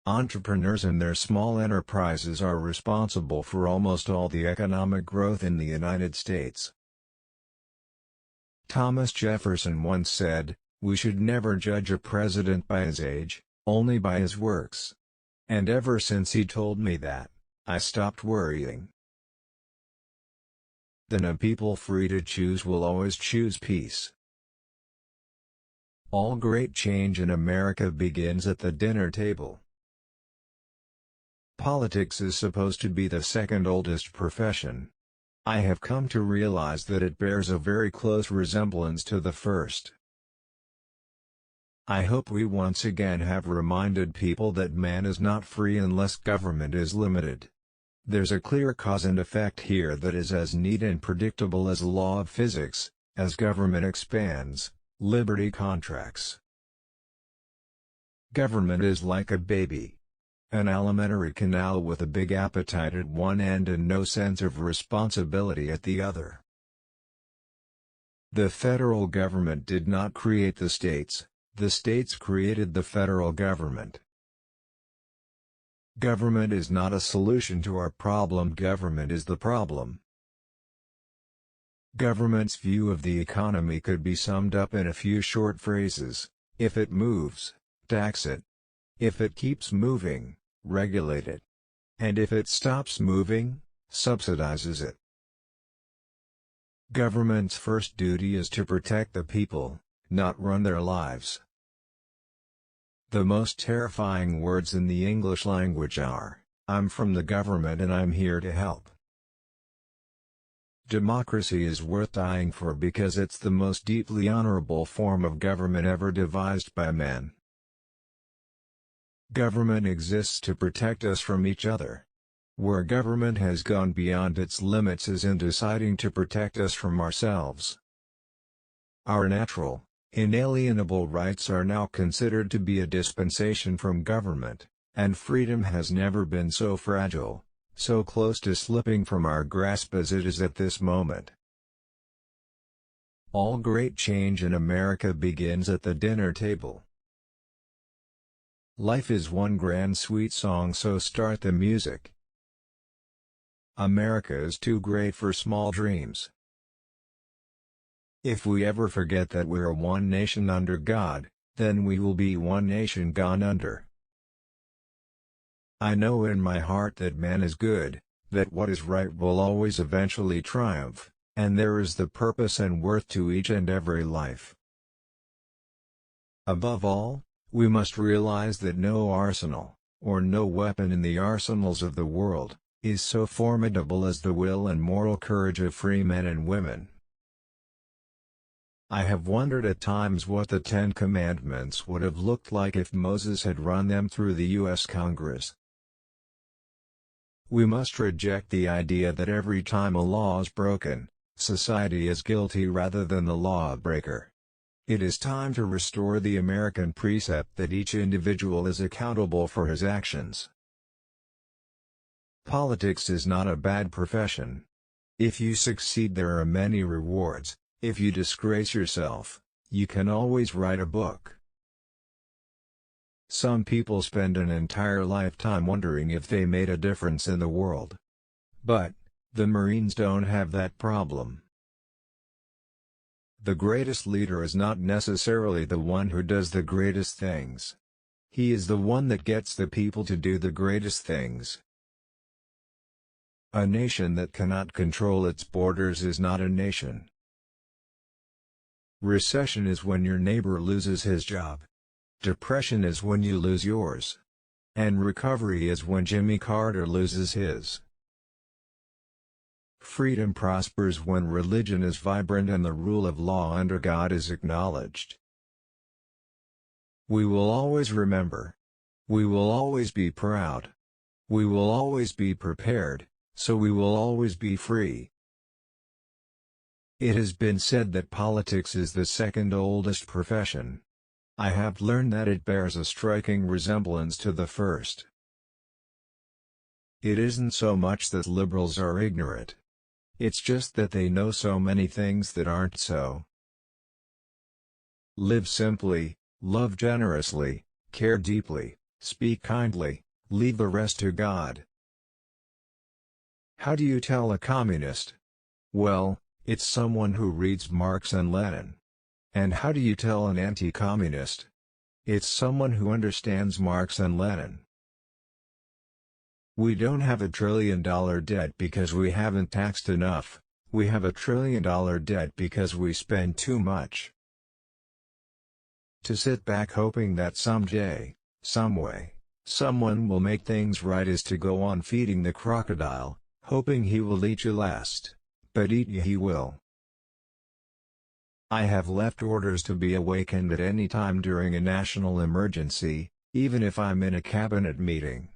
Entrepreneurs and their small enterprises are responsible for almost all the economic growth in the United States. Thomas Jefferson once said, "We should never judge a president by his age, only by his works." And ever since he told me that, I stopped worrying. Then a people free to choose will always choose peace. All great change in America begins at the dinner table. Politics is supposed to be the second oldest profession. I have come to realize that it bears a very close resemblance to the first. I hope we once again have reminded people that man is not free unless government is limited. There's a clear cause and effect here that is as neat and predictable as a law of physics. As government expands, liberty contracts. Government is like a baby. An alimentary canal with a big appetite at one end and no sense of responsibility at the other. The federal government did not create the states created the federal government. Government is not a solution to our problem, government is the problem. Government's view of the economy could be summed up in a few short phrases: if it moves, tax it; if it keeps moving, regulate it; and if it stops moving, subsidizes it. Government's first duty is to protect the people, not run their lives. The most terrifying words in the English language are, "I'm from the government and I'm here to help." Democracy is worth dying for because it's the most deeply honorable form of government ever devised by man. Government exists to protect us from each other. Where government has gone beyond its limits is in deciding to protect us from ourselves. Our natural, inalienable rights are now considered to be a dispensation from government, and freedom has never been so fragile, so close to slipping from our grasp as it is at this moment. All great change in America begins at the dinner table. Life is one grand sweet song, so start the music. America is too great for small dreams. If we ever forget that we're one nation under God, then we will be one nation gone under. I know in my heart that man is good, that what is right will always eventually triumph, and there is the purpose and worth to each and every life. Above all, we must realize that no arsenal, or no weapon in the arsenals of the world, is so formidable as the will and moral courage of free men and women. I have wondered at times what the Ten Commandments would have looked like if Moses had run them through the U.S. Congress. We must reject the idea that every time a law is broken, society is guilty rather than the lawbreaker. It is time to restore the American precept that each individual is accountable for his actions. Politics is not a bad profession. If you succeed, there are many rewards. If you disgrace yourself, you can always write a book. Some people spend an entire lifetime wondering if they made a difference in the world. But, the Marines don't have that problem. The greatest leader is not necessarily the one who does the greatest things. He is the one that gets the people to do the greatest things. A nation that cannot control its borders is not a nation. Recession is when your neighbor loses his job. Depression is when you lose yours. And recovery is when Jimmy Carter loses his. Freedom prospers when religion is vibrant and the rule of law under God is acknowledged. We will always remember. We will always be proud. We will always be prepared, so we will always be free. It has been said that politics is the second oldest profession. I have learned that it bears a striking resemblance to the first. It isn't so much that liberals are ignorant. It's just that they know so many things that aren't so. Live simply, love generously, care deeply, Speak kindly, leave the rest to God. How do you tell a communist? Well, it's someone who reads Marx and Lenin. And how do you tell an anti-communist? It's someone who understands Marx and Lenin. We don't have $1 trillion debt because we haven't taxed enough, we have $1 trillion debt because we spend too much. To sit back hoping that someday, someway, someone will make things right is to go on feeding the crocodile, hoping he will eat you last, but eat you he will. I have left orders to be awakened at any time during a national emergency, even if I'm in a cabinet meeting.